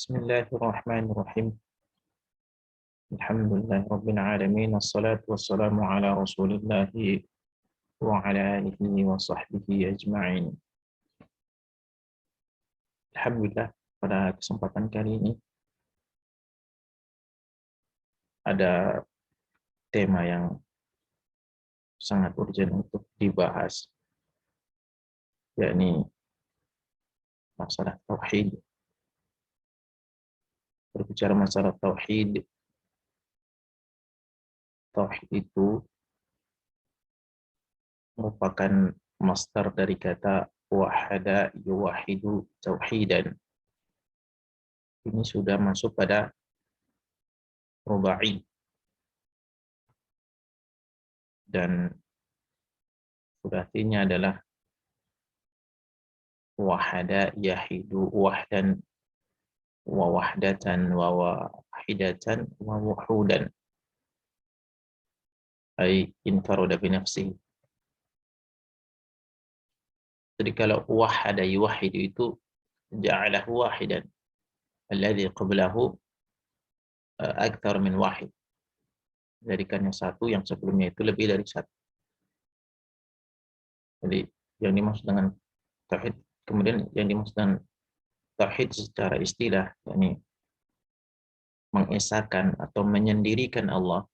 Bismillahirrahmanirrahim. Alhamdulillahirabbil alamin wassalatu wassalamu ala Rasulillah wa ala alihi wa sahbihi ajma'in. Alhamdulillah, pada kesempatan kali ini ada tema yang sangat urgent untuk dibahas, yakni masalah tauhid. Berbicara masalah tauhid, tauhid itu merupakan masdar dari kata wahada yuwahidu tauhidan. Ini sudah masuk pada rubai dan artinya adalah wahada yahidu wahdan wa wahdatan wa wahidatan wa wuhudan, ay infaroda binafsihi. Jadi kalau wahada yuwahidu itu ja'alahu wahidan, alladhi qablahu akthar min wahid. Jadikannya satu yang sebelumnya itu lebih dari satu. Jadi yang dimaksud dengan tauhid, kemudian yang dimaksud dengan tauhid secara istilah, yakni mengesahkan atau menyendirikan Allah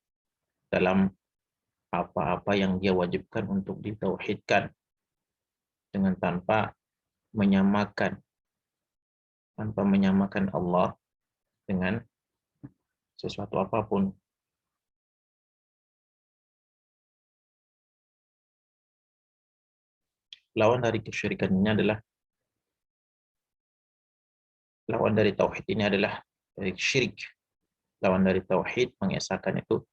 dalam apa-apa yang dia wajibkan untuk ditauhidkan, dengan tanpa menyamakan Allah dengan sesuatu apapun. Lawan dari kesyirikan ini adalah, lawan dari tauhid ini adalah syirik. Lawan dari tauhid, mengesahkan, itu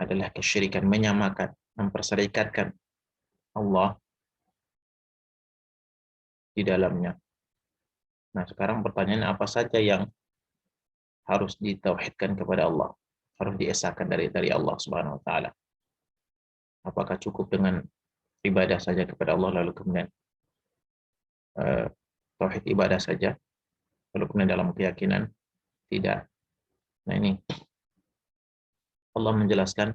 adalah kesyirikan, menyamakan, memperserikatkan Allah di dalamnya. Nah, sekarang pertanyaannya, apa saja yang harus ditauhidkan kepada Allah, harus diesahkan dari Allah Subhanahu wa taala? Apakah cukup dengan ibadah saja kepada Allah, lalu kemudian tauhid ibadah saja, lalu kemudian dalam keyakinan tidak? Nah, ini Allah menjelaskan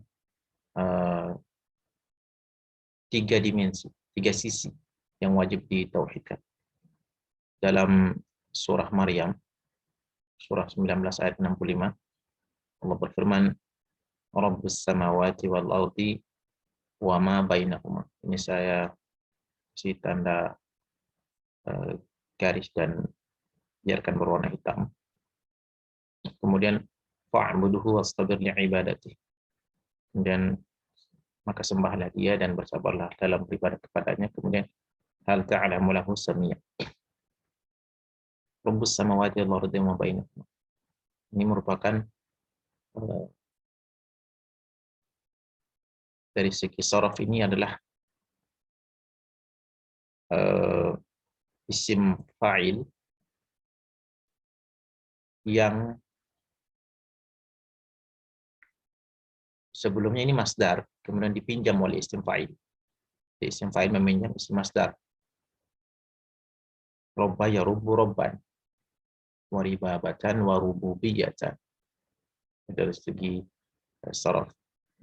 tiga dimensi, tiga sisi yang wajib ditauhidkan. Dalam surah Maryam, surah 19 ayat 65, Allah berfirman, Rabbus samawati wal ardi wa ma bainahuma. Ini saya kasih tanda garis dan biarkan berwarna hitam. Kemudian fa'buduhu wastabir li'ibadati. Kemudian maka sembahlah dia dan bersabarlah dalam beribadah kepadanya. Kemudian hal ta'lamu lahu samia. Rabbus samawati wal ardi wa ma bainahuma. Ini merupakan dari segi sorof ini adalah isim fa'il yang sebelumnya ini masdar, kemudian dipinjam oleh isim fa'il. Isim fa'il meminjam isim masdar. Robba yarubbu robban, waribabatan warububiyatan. Dari segi sorof.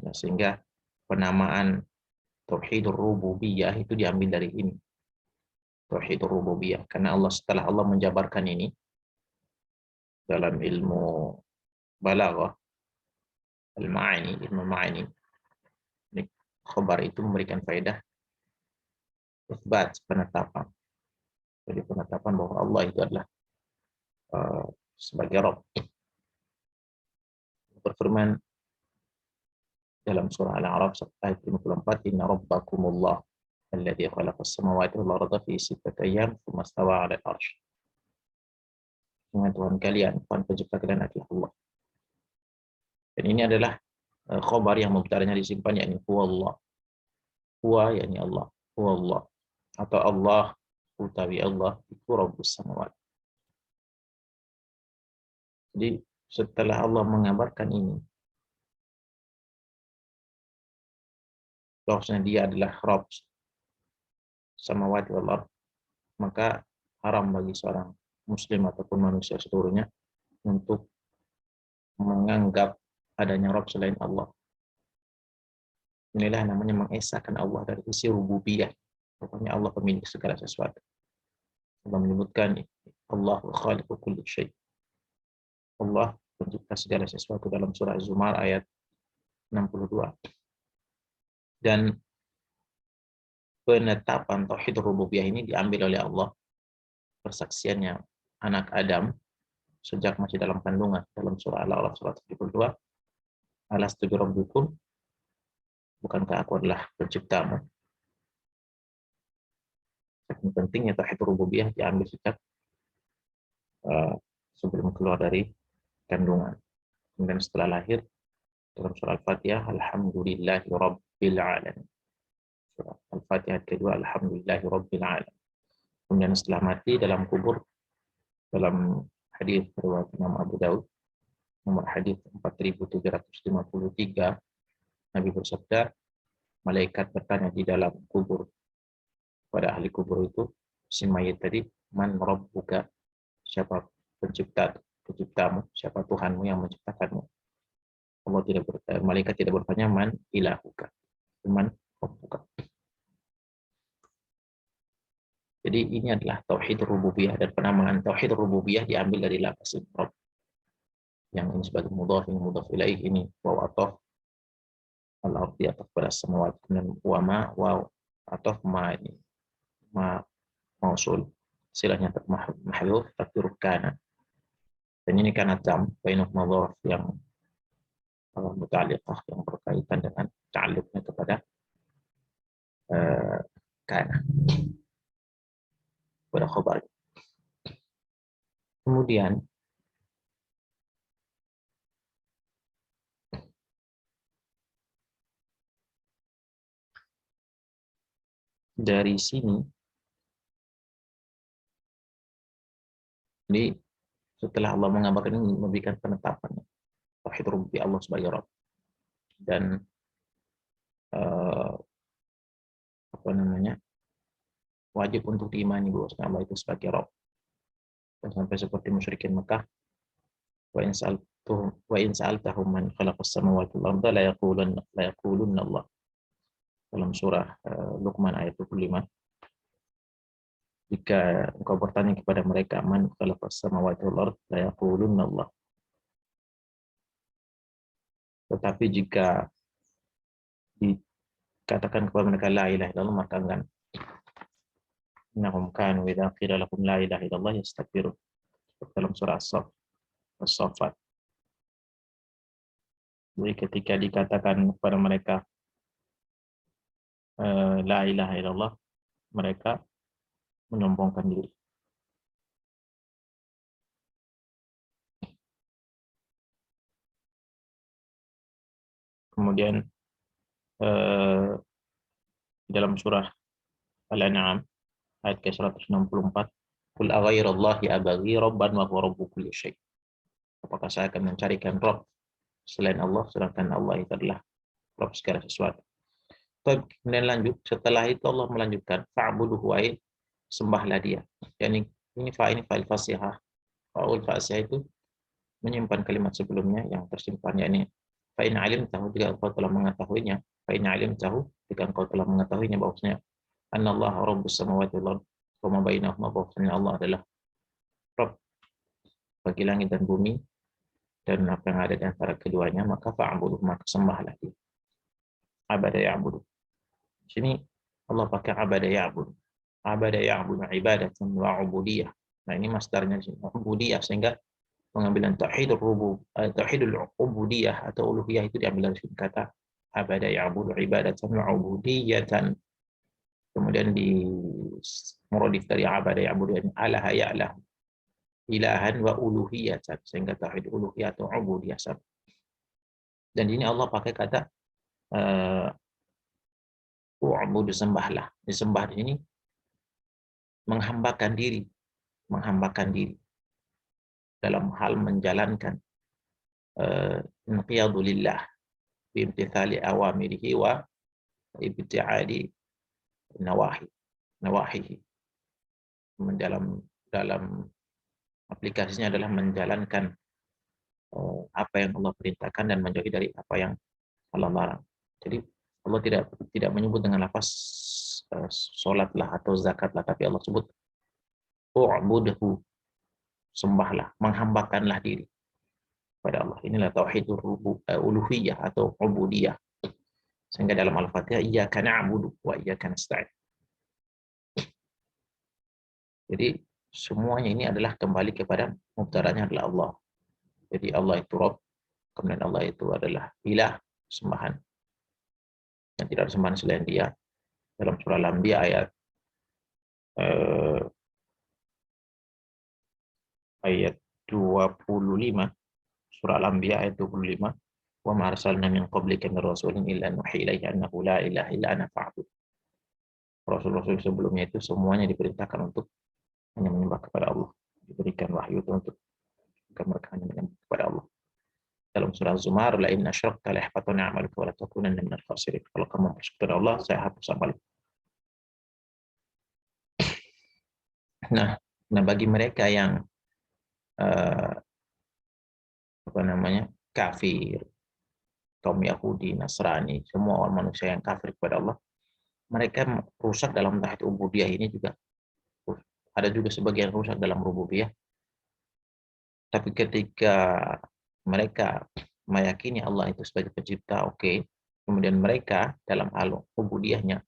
Nah, sehingga penamaan tauhidur rububiyah itu diambil dari ini. Tauhidur rububiyah. Karena Allah, setelah Allah menjabarkan ini dalam ilmu balaghah, al-ma'ani, ilmu ma'ani, khabar itu memberikan faedah isbat, penetapan. Jadi penetapan bahwa Allah itu adalah sebagai Rabb. Berfirman dalam surah Al-A'raf ayat 54, Inna rabbakumullah alladzi khalaqas samawati wal arda fi sittati ayyam tsumma stawa 'alal 'arsy. Dengan Tuhan kalian, Tuhan pencipta kalian adalah Allah. Dan ini adalah khabar yang mubtada'nya disimpan, yakni huwa Allah. Huwa yakni Allah, huwa Allah, atau Allah utawi Allah itu Rabbus samawati. Jadi setelah Allah mengabarkan ini, bahwasanya dia adalah Rabb samawati wal ard, maka haram bagi seorang Muslim ataupun manusia seluruhnya untuk menganggap adanya Rabb selain Allah. Inilah namanya mengesahkan Allah dari sisi rububiyah. Pokoknya Allah pemilik segala sesuatu. Allah menyebutkan Allah khaliqu kulli syai'. Allah pencipta segala sesuatu dalam surah Az-Zumar ayat 62. Dan penetapan tauhid rububiyah ini diambil oleh Allah, persaksiannya anak Adam sejak masih dalam kandungan dalam surah Al-A'raf surah 72. Alastu bi rabbikum, bukankah aku adalah penciptamu? Saking pentingnya tauhid rububiyah diambil sejak sebelum keluar dari kandungan. Kemudian setelah lahir dalam surah Al-Fatihah, alhamdulillahi rabbil alamin. Surah Al-Fatihah kedua, alhamdulillahi rabbil alamin. Kemudian setelah mati dalam kubur, dalam hadis riwayat Imam Abu Daud nomor hadis 4753, Nabi bersabda, malaikat bertanya di dalam kubur pada ahli kubur itu, si mayit tadi, man rabbuka, siapa penciptamu, siapa Tuhanmu yang menciptakanmu. Malaikat tidak bertanya man ilahuka, man rabbuka. Jadi ini adalah tauhid rububiyah, dan penamaan tauhid rububiyah diambil dari lafaz Rabb. Yang ini sebagai mudhaf, yang mudhaf ilaih ini waw atof al-ardi atau pada semua, kemudian wa atof ma ini ma mausul, silahnya mahdhuf takdiruf kana. Dan ini karena jam bainah mudhaf yang muta'alliqah, yang berkaitan dengan ta'alluqnya kepada kana, pada khabar. Kemudian dari sini, jadi setelah Allah mengabarkan ini, memberikan penetapan tauhid rububiyah Allah sebagai Rabb, dan wajib untuk diimani bahwa Allah itu sebagai Rabb. Dan sampai seperti musyrikin Mekah, wa in sa'altahum man khalaqas samawati wal arda la yaqulunna Allah. Dalam surah Luqman ayat 25. Jika engkau bertanya kepada mereka, man khalaqas samawati wal arda la yaqulunna Allah. Tetapi jika dikatakan kepada mereka la ilaha illallah, maka enggan. Innahum kanu idza qila lahum la ilaha illallah yastakbirun. Dalam surah As-Saffat. Jadi ketika dikatakan kepada mereka la ilaha illallah, mereka menyombongkan diri. Kemudian dalam surah Al-An'am ayat ke-164, qul aghairallahi abaghi rabban wa huwa rabbu kulli syai'. Apakah saya akan mencarikan Rabb selain Allah, sedangkan Allah itu adalah Rabb segala sesuatu. Kemudian lanjut, setelah itu Allah melanjutkan fa'buduhu, wa sembahlah dia. Yani ini fa'il fasihah. Fa'ul fasihah itu menyimpan kalimat sebelumnya yang tersimpan, yakni fa'in alim tahu, jika engkau telah mengetahuinya, fa'in alim tahu, jika engkau telah mengetahuinya bahwasanya annallaha rabbus samawati wal ardi wa ma bainahuma, bahwasanya Allah adalah Rabb bagi langit dan bumi dan apa yang ada di antara keduanya, maka fa'buduh, maka sembahlah dia. Abada ya'budu. Sini Allah pakai abada ya'budu. Abada ya'budu ibadatan wa ubudiyah. Nah, ini masdarnya di sini, ubudiyah, sehingga pengambilan tauhidul ubudiyah atau uluhiyah itu diambil dari kata abada ya'budu ibadatan wa ubudiyatan. Kemudian di muradif dari abada ya'budu ini alaha ya'lah ilahan wa uluhiyatan, sehingga tauhid uluhiyah atau ubudiyah sama. Dan ini Allah pakai kata u'budu, sembahlah. Disembah di sini menghambakan diri dalam hal menjalankan inqiyadu lillah bi imtithali awamirihi wa ibti'adi nawahihi. Dalam Aplikasinya adalah menjalankan apa yang Allah perintahkan dan menjauhi dari apa yang Allah larang. Jadi Allah tidak menyebut dengan lafaz sholatlah atau zakatlah, tapi Allah sebut u'budhu, sembahlah, menghambakanlah diri pada Allah. Inilah tauhidur uluhiyah atau ubudiyah. Sehingga dalam Al-Fatihah iyyaka na'budu wa iyyaka nasta'in. Jadi semuanya ini adalah kembali kepada mubtada'nya adalah Allah. Jadi Allah itu Rabb, kemudian Allah itu adalah ilah, sembahan. Dan tidak ada sembahan selain Dia. Dalam surah Al-Anbiya eh, ayat 25, surah Al-Anbiya ayat 25, wa ma arsalna min qablika min rasulin illa nuhi ilaihi annahu la ilaha illa ana fa'bud. Rasul-rasul sebelumnya itu semuanya diperintahkan untuk hanya menyembah kepada Allah. Diberikan wahyu itu untuk mereka hanya menyembah kepada Allah. Dalam surah Zumar, la in asyrakta la yahbatanna 'amaluka wa la takunanna minal khasirin. Kalau kamu bersekutu Allah, saya hapus amal. Nah, bagi mereka yang uh, apa namanya kafir, kaum Yahudi, Nasrani, semua orang manusia yang kafir kepada Allah, mereka rusak dalam tauhid ubudiyah ini juga. Ada juga sebagian rusak dalam rububiyah. Tapi ketika mereka meyakini Allah itu sebagai pencipta, oke. Kemudian mereka dalam hal ubudiyahnya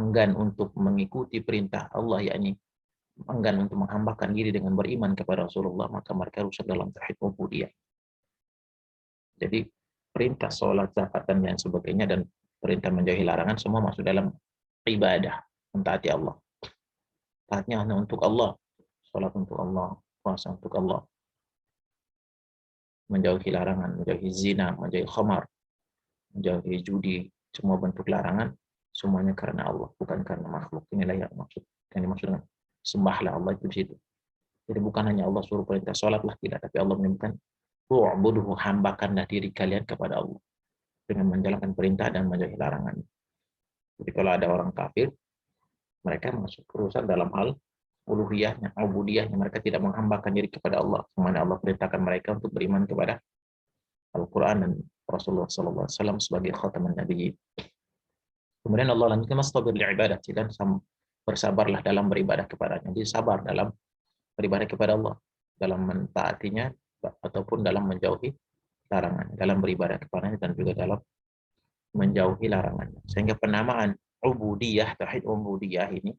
enggan untuk mengikuti perintah Allah, yakni enggan untuk menghambakan diri dengan beriman kepada Rasulullah, maka mereka rusak dalam tauhid ubudiyah. Jadi perintah sholat, zakat, dan lain sebagainya, dan perintah menjauhi larangan semua masuk dalam ibadah, mentaati Allah. Taatnya hanya untuk Allah, sholat untuk Allah, puasa untuk Allah, menjauhi larangan, menjauhi zina, menjauhi khamar, menjauhi judi, semua bentuk larangan, semuanya karena Allah, bukan karena makhluk. Inilah yang dimaksud dengan sembahlah Allah itu di situ. Jadi bukan hanya Allah suruh perintah sholatlah, tidak, tapi Allah menyebutkan wa'buduhu, hambakanlah diri kalian kepada Allah dengan menjalankan perintah dan menjauhi larangan. Jadi kalau ada orang kafir, mereka masuk rusak dalam hal uluhiyahnya, ubudiyahnya. Mereka tidak menghambakan diri kepada Allah, kemana Allah perintahkan mereka untuk beriman kepada Al-Quran dan Rasulullah SAW sebagai khataman nabiyyin. Kemudian Allah lanjutkan mastabir li'ibadah, dan bersabarlah dalam beribadah kepadanya. Jadi sabar dalam beribadah kepada Allah, dalam mentaatinya ataupun dalam menjauhi larangan, dalam beribadah kepadanya dan juga dalam menjauhi larangannya. Sehingga penamaan ubudiyah, tauhid ubudiyah ini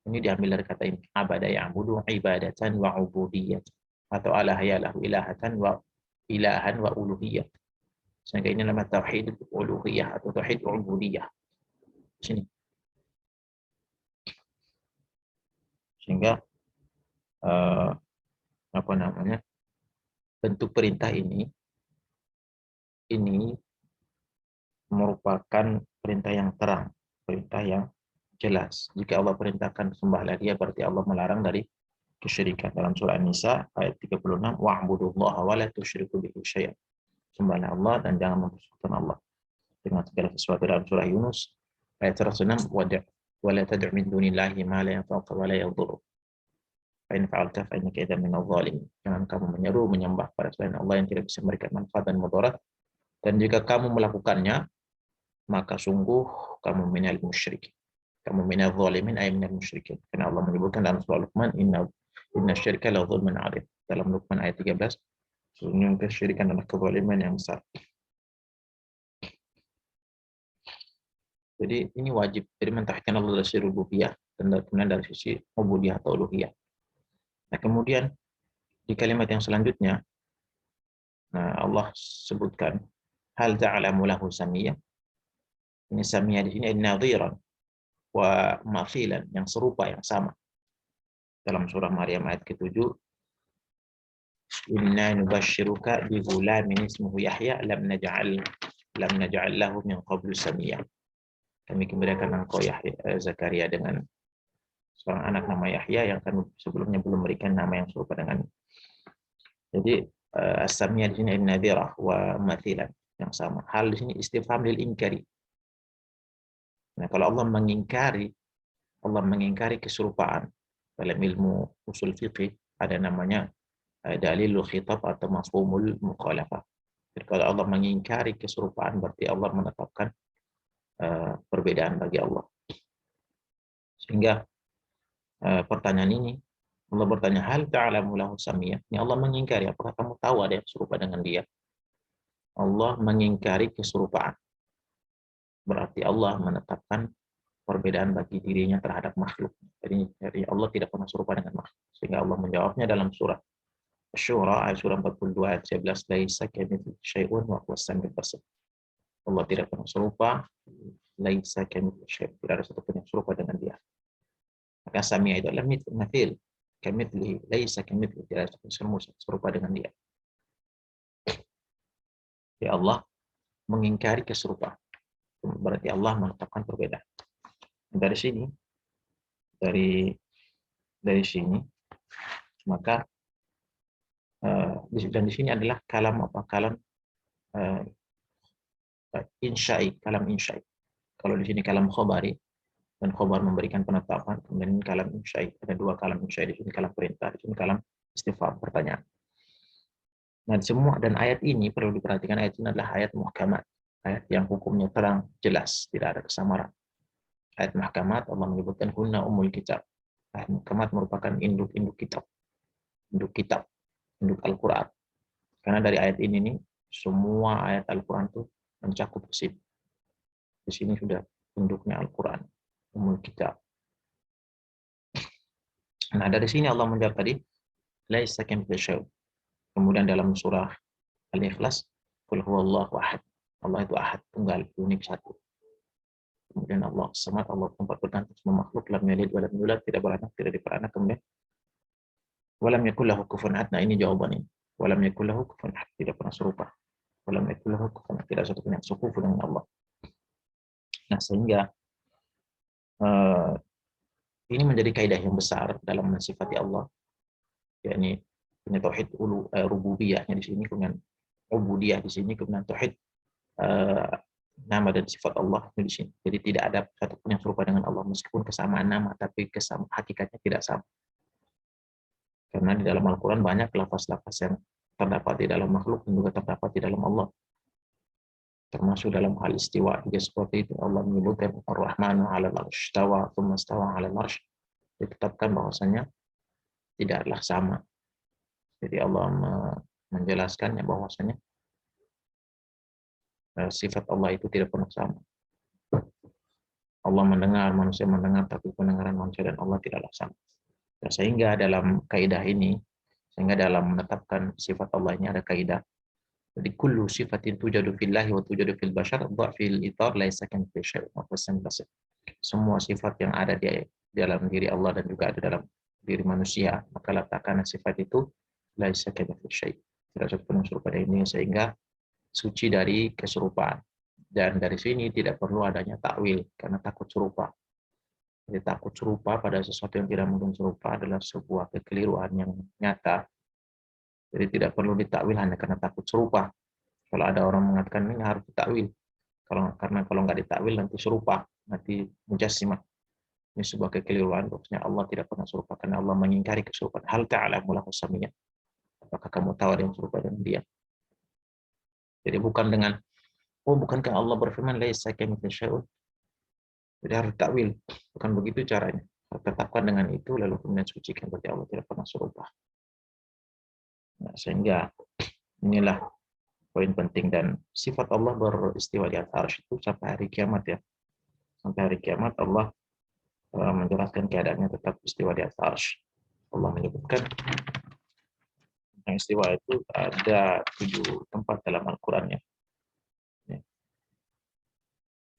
diambil dari kata ini, abada ya'budu ibadatan wa ubudiyah, atau alahayalahu ilahatan wa ilahan wa uluhiyah. Sehingga ini nama tauhid uluhiyah atau tauhid ubudiyah. Sini. Sehingga apa namanya, bentuk perintah ini merupakan perintah yang terang, perintah yang jelas. Jika Allah perintahkan sembahlah Dia, berarti Allah melarang dari kesyirikan. Dalam surah An-Nisa ayat 36, wa'budullaha wa la tusyriku bihi syai'an. Sembahlah Allah dan jangan mempersekutukan Allah dengan segala sesuatu. Dalam surah Yunus ayat 106, wa la tad'u min dunillahi ma la yanfa'uka wa la yadhurruk. Fa in fa'alta fa innaka idzan minadh dhalimin. Jangan kamu menyeru menyembah pada selain Allah yang tidak bisa memberikan manfaat dan mudarat, dan jika kamu melakukannya maka sungguh kamu minal musyrikin. Kamu minal zalimin ay minal musyrikin. Karena Allah menyebutkan dalam surah Luqman, inna syirka la dzulmun 'adzim. Dalam Luqman ayat 13, sesungguhnya kesyirikan adalah kezaliman yang besar. Jadi ini wajib. Jadi mentauhidkan Allah dari sisi rububiyah dan kemudian dari sisi ubudiyah atau uluhiyah. Nah, kemudian di kalimat yang selanjutnya, Allah sebutkan hal ta'lamu lahu samiyya. Ini samiyya di sini nadhiran wa mathilan, yang serupa, yang sama. Dalam surah Maryam ayat ke-7, inna nubashshiruka bi ghulamin ismuhu Yahya lam naj'al lahu min qablu samiyya. Kami memberikan engkau Zakaria dengan seorang anak nama Yahya yang kami sebelumnya belum berikan nama yang serupa dengan. Jadi as-samiyya di sini nadhirah wa mathilan, yang sama. Hal di sini istifham lil inkari. Nah, kalau Allah mengingkari keserupaan. Dalam ilmu usul fiqih ada namanya dalilul khitab atau mafhumul mukhalafah. Jadi kalau Allah mengingkari keserupaan, berarti Allah menetapkan perbedaan bagi Allah. Sehingga pertanyaan ini, Allah bertanya, hal ta'lamu lahu samiyya? Ini Allah mengingkari, apakah kamu tahu ada yang serupa dengan dia? Allah mengingkari keserupaan. Berarti Allah menetapkan perbedaan bagi dirinya terhadap makhluk. Jadi Allah tidak pernah serupa dengan makhluk. Sehingga Allah menjawabnya dalam surah Asy-Syura ayat surah 42 ayat 11, laisa kamitslihi syai'un wa huwas samiul basir. Allah tidak pernah serupa, laisa kamitslihi syai'un, tidak ada satupun yang serupa dengan dia. Maka Sami' itu adalah mithil, kamitslihi, laisa kamitslihi, tidak ada satupun serupa dengan dia. Ya Allah mengingkari keserupaan. Berarti Allah menetapkan perbedaan. Dari sini, dari sini, maka dan di sini adalah kalam insya'i, kalam insya'i. Kalau di sini kalam khobari, dan khobar memberikan penetapan, kemudian kalam insya'i, ada dua kalam insya'i, di sini kalam perintah, di sini kalam istifham, pertanyaan. Dan ayat ini perlu diperhatikan, ayat ini adalah ayat muhkamat, ayat yang hukumnya terang, jelas, tidak ada kesamaran. Ayat muhkamat Allah menyebutkan hunna umul kitab. Ayat muhkamat merupakan induk kitab, induk Al-Quran. Karena dari ayat ini nih, semua ayat Al-Quran itu mencakup di sini. Di sini sudah induknya Al-Quran, umul kitab. Nah, dari sini Allah menjawab tadi, laisa kamitslihi syai'un. Kemudian dalam surah Al-Ikhlas, qul huwallahu ahad. Allah itu ahad, tunggal, unik, satu. Kemudian Allah samad, Allah tempat bergantung semua makhluk, lam yalid wa lam yulad, tidak beranak, tidak diperanak. Kemudian walam yakul lahu kufuwan ahad. Nah, ini jawabannya. Walam yakul lahu kufuwan ahad, tidak pernah serupa. Walam yakul lahu kufuwan ahad, tidak satu pun yang sekufu dengan Allah. Nah, sehingga ini menjadi kaidah yang besar dalam mensifati Allah, yakni tauhid rububiyahnya di sini, kemudian ubudiyah di sini, kemudian tauhid nama dan sifat Allah di sini. Jadi tidak ada satupun yang serupa dengan Allah, meskipun kesamaan nama, tapi hakikatnya tidak sama. Karena di dalam Al-Quran banyak lafaz-lafaz yang terdapat di dalam makhluk dan juga terdapat di dalam Allah. Termasuk dalam hal istiwa juga seperti itu. Allah menyebutkan Ar-Rahmanu 'alal 'arsy istawa, tsumma istawa 'alal 'arsy. Ditetapkan bahwasanya tidaklah sama. Jadi Allah menjelaskannya bahwasanya sifat Allah itu tidak pernah sama. Allah mendengar, manusia mendengar, tapi pendengaran manusia dan Allah tidaklah sama. Nah, sehingga dalam kaidah ini, sehingga dalam menetapkan sifat Allah ini ada kaidah. Jadi kullu sifatin tujadu fillahi wa tujadu fil bashar dha'fil itar laisa kamitslihi syai'un wa huwas samiul basir. Semua sifat yang ada di dalam diri Allah dan juga ada dalam diri manusia, maka letakkan sifat itu laisa kamitslihi syai'. Tidak satu serupa dengan ini, sehingga suci dari keserupaan. Dan dari sini tidak perlu adanya takwil karena takut serupa. Jadi takut serupa pada sesuatu yang tidak mungkin serupa adalah sebuah kekeliruan yang nyata. Jadi tidak perlu ditakwil hanya karena takut serupa. Kalau ada orang mengatakan ini harus ditakwil, karena kalau nggak ditakwil nanti serupa, nanti mujassimah. Ini sebuah kekeliruan, bahwasanya Allah tidak pernah serupa karena Allah mengingkari keserupaan. Hal ta'lamu lahu samiyya? Apakah kamu tahu ada yang serupa dengan dia? Jadi bukan dengan bukankah Allah berfirman laisa kamitslihi syai'un? Jadi harus takwil, bukan begitu caranya. Tetapkan dengan itu lalu kemudian sucikan, berarti Allah tidak pernah serupa. Nah, sehingga inilah poin penting, dan sifat Allah beristiwa di atas arsy itu sampai hari kiamat ya. Sampai hari kiamat Allah menjelaskan keadaannya tetap istiwa di atas arsy. Allah menyebutkan tentang istiwa itu ada 7 tempat dalam Al-Quran ya.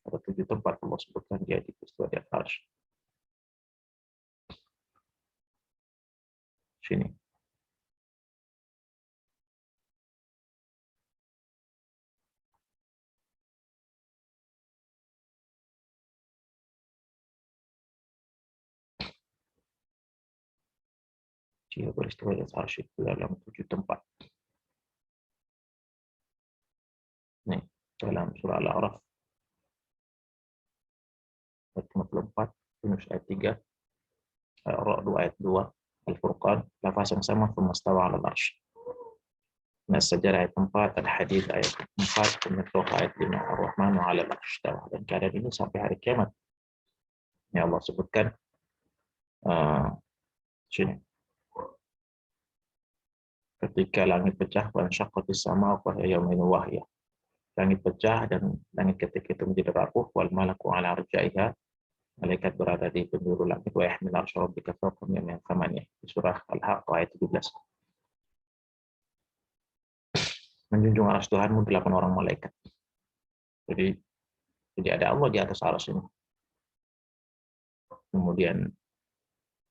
Ada 7 tempat Allah sebutkan dia di istiwa di atas arsy. Sini. Dia beristiwa di atas arsy itu dalam 7 tempat. Nih, dalam surah Al-A'raf ayat 54, Yunus ayat 3, Ar-Ra'd ayat 2, Al-Furqan 18 fase yang sama, tsumma stawa 'alal 'arsy. Nah, sejarah ayat 4, Al-Hadid ayat 4, An-Nafl ayat 5, Ar-Rahmanu 'alal 'arsy istawa. Dan keadaan ini sampai hari kiamat. Ya Allah sebutkan sini. Ketika langit pecah, wa ansyaqqatis samaa'u fa hiya yawmaidhin wahiyah. Langit pecah dan langit ketika itu menjadi rapuh, wal malaku 'ala arja'iha. Malaikat berada di penjuru langit, wa yahmil 'arsya rabbika fawqahum yawma thamaniyah. Di surah Al-Haqqah ayat 17. Menjunjung arsy Tuhanmu 8 orang malaikat. Jadi ada Allah di atas arsy ini. Kemudian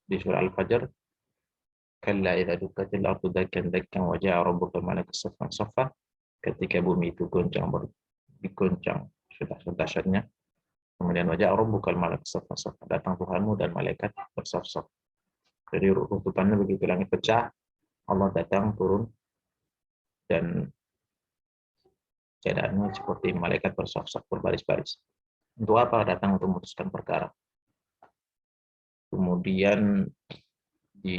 di surah Al-Fajr, kalla idza dukkatil ardu dakkan dakkan wa jaa'a rabbuka wal malaku saffan saffa. Ketika bumi itu diguncang sedahsyatnya. Kemudian wa jaa'a rabbuka wal malaku saffan saffa. Datang Tuhanmu dan malaikat bersaf-saf. Jadi rututannya begitu, langit pecah, Allah datang turun dan keadaannya seperti malaikat bersaf-saf berbaris-baris. Untuk apa? Datang untuk memutuskan perkara. Kemudian di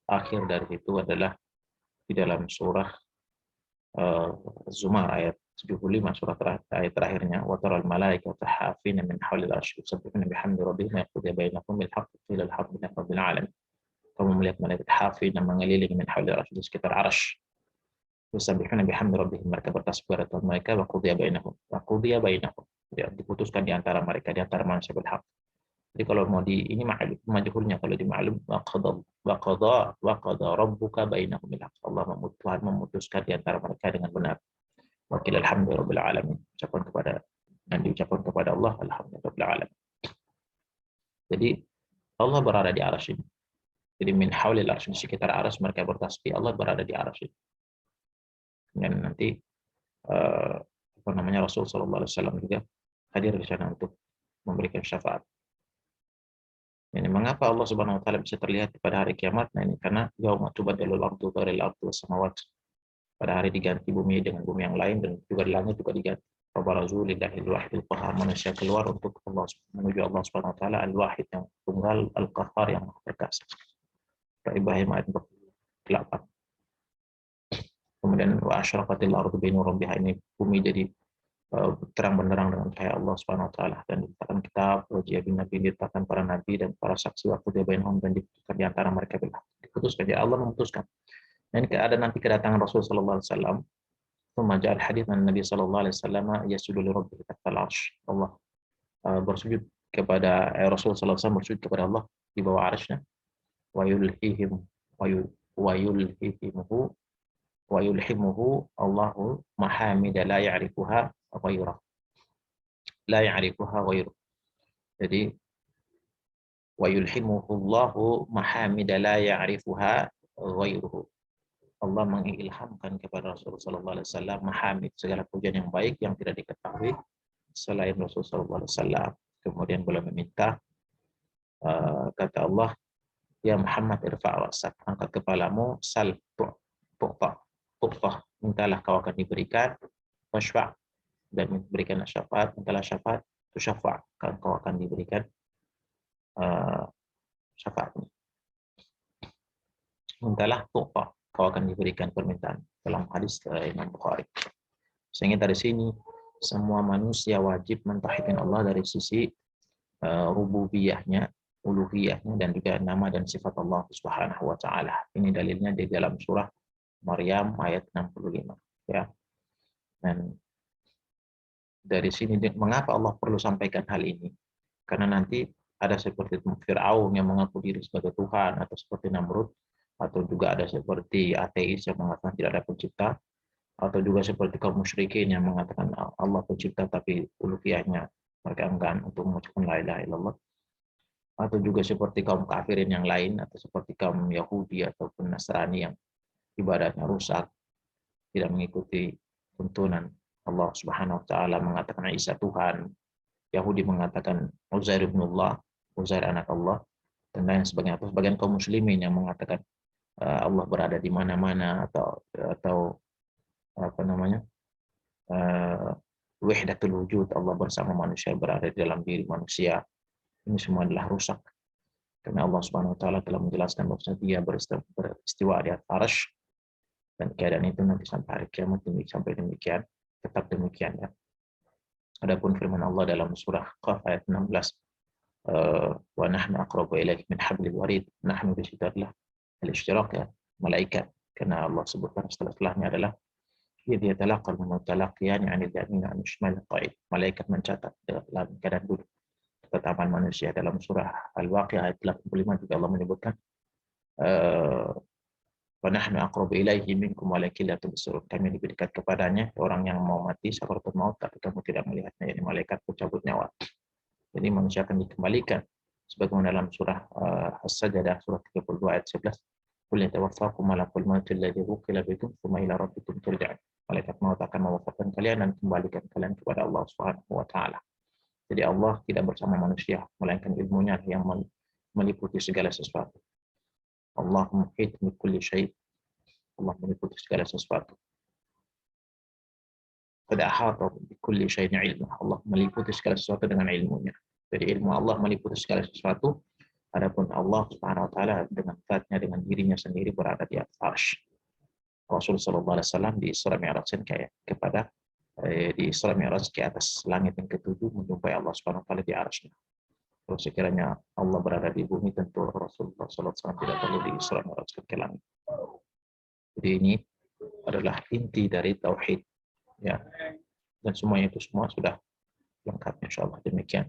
akhir dari itu adalah di dalam surah Zumar ayat 75, ayat terakhirnya, wa taral malaikata hafina min haulil arsy yusabbihuna bihamdi rabbihim wa yaqdi bainahum bil haqqi qila alhamdulillahi rabbil alamin. Kamu melihat malaikat hafina mengelilingi min haulil arsy, di sekitar arsy. Yusabbihuna bihamdi rabbihim, mereka bertasbih kepada mereka, wa qudiya bainahum. Ya, diputuskan di antara mereka, di antara manusia bil haqq. Jadi kalau mau ini majhulnya, kalau di ma'lum wa qada rabbuka bainahum bil haqq. Allah memutuskan di antara mereka dengan benar. Wa qila alhamdulillahil alamin. Diucapkan kepada Allah alhamdulillahil alamin. Jadi Allah berada di arsy. Jadi min haulil arsy, di sekitar arsy mereka bertasbih, Allah berada di arsy. Dan nanti Rasul sallallahu alaihi wasallam juga hadir di sana untuk memberikan syafaat. Ini mengapa Allah Subhanahu wa taala bisa terlihat pada hari kiamat? Nah, ini karena yauma tubaddalul ardu ghairil ardi was samawat. Pada hari diganti bumi dengan bumi yang lain, dan juga di langit juga diganti. Fabarazu lillahil wahidil qahhar. Manusia keluar untuk Allah, menuju Allah Subhanahu wa taala al-wahid yang tunggal, al-qahhar yang maha perkasa. Ibrahim ayat 48. Kemudian wa asyraqatil ardu bi nur rabbiha, ini bumi jadi terang benderang dengan cahaya Allah Subhanahu wa taala, dan diletakkan kitab, wajib nabi, diletakkan para nabi dan para saksi, waktu dia bainahum, dan diputuskan di antara mereka bila diputuskan, ya Allah memutuskan. Dan ada nanti kedatangan Rasul sallallahu alaihi wasallam, Tsumma hadits Nabi sallallahu alaihi wasallam yasjudu li rabbih tahtal arsy. Allah bersujud kepada Rasul sallallahu alaihi wasallam, bersujud kepada Allah di bawah arsy-Nya. Wa yulhimuhu Allahu mahamida la ya'rifuha ghairuh. Jadi wa yulhimuhu Allahu mahamida la ya'rifuha ghairuhu. Allah mengilhamkan kepada Rasulullah sallallahu alaihi wasallam mahamid, segala pujian yang baik yang tidak diketahui selain Rasulullah sallallahu alaihi wasallam. Kemudian beliau meminta, kata Allah, ya Muhammad irfa' ra'sak, angkat kepalamu, sal tu'ta, mintalah kau akan diberikan, washfa', dan berikanlah syafaat, mintalah syafaat, tusyafa', kau akan diberikan syafaat. Mintalah tu'ta, kau akan diberikan permintaan, dalam hadis Imam Bukhari. Sehingga dari sini semua manusia wajib mentauhidkan Allah dari sisi rububiyahnya, uluhiyahnya, dan juga nama dan sifat Allah Subhanahu wa taala. Ini dalilnya di dalam surah Maryam ayat 65, ya. Dan dari sini mengapa Allah perlu sampaikan hal ini? Karena nanti ada seperti Fir'aun yang mengaku diri sebagai Tuhan, atau seperti Namrud, atau juga ada seperti ateis yang mengatakan tidak ada pencipta, atau juga seperti kaum musyrikin yang mengatakan Allah pencipta tapi uluhiyahnya mereka enggan untuk mengucapkan la ilaha illallah, atau juga seperti kaum kafirin yang lain, atau seperti kaum Yahudi ataupun Nasrani yang ibadahnya rusak, tidak mengikuti tuntunan Allah Subhanahu wa taala, mengatakan Isa Tuhan. Yahudi mengatakan Uzair ibnullah, Uzair anak Allah, dan lain sebagainya. Atau sebagian kaum muslimin yang mengatakan Allah berada di mana-mana, atau apa namanya, wahdatul wujud, Allah bersama manusia, berada di dalam diri manusia. Ini semua adalah rusak. Karena Allah Subhanahu wa taala telah menjelaskan bahwa dia beristiwa di atas arsy, dan keadaan itu nanti sampai hari kiamat sampai demikian, tetap demikian ya. Adapun firman Allah dalam surah Qaf ayat 16, wa nahnu aqrabu ilaihi min hablil warid. Nahnu di situ adalah al-ishtirak ya, malaikat. Karena Allah sebutkan setelahnya adalah idh yatalaqal mutalaqiyan 'anil yamin wa 'anil shimal qa'id. Malaikat mencatat dalam keadaan duduk. Ketetapan manusia dalam surah Al-Waqi'ah ayat 85 juga Allah menyebutkan wa nahnu aqrabu ilaihi minkum walakin la tubsirun. Kami lebih dekat kepadanya, orang yang mau mati sakaratul maut tapi kamu tidak melihatnya, yakni malaikat pencabut nyawa. Jadi manusia akan dikembalikan sebagaimana dalam surah As-Sajdah surah 32 ayat 11, qul yatawaffakum malakul maut alladzi wukila bikum tsumma ila rabbikum turja'un. Malaikat maut akan mewafatkan kalian dan kembalikan kalian kepada Allah Subhanahu wa taala. Jadi Allah tidak bersama manusia, melainkan ilmunya yang meliputi segala sesuatu. Allah muhit bi kulli syai'. Allah meliputi segala sesuatu. Qad ahata bi kulli syai'in ilma. Allah meliputi segala sesuatu dengan ilmunya. Jadi ilmu Allah meliputi segala sesuatu. Adapun Allah Subhanahu wa taala dengan zatnya, dengan dirinya sendiri berada di atas arsy. Rasul sallallahu alaihi wasallam di Isra Mi'rajkan kepada di Isra Mi'raj ke atas langit yang ketujuh menjumpai Allah Subhanahu wa taala di arsy. Kalau sekiranya Allah berada di bumi, tentu Rasulullah sallallahu alaihi wasallam tidak perlu di Isra Mi'rajkan ke langit. Jadi ini adalah inti dari tauhid ya. Dan semuanya itu semua sudah lengkap insyaallah. Demikian.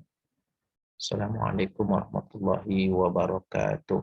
Assalamualaikum warahmatullahi wabarakatuh.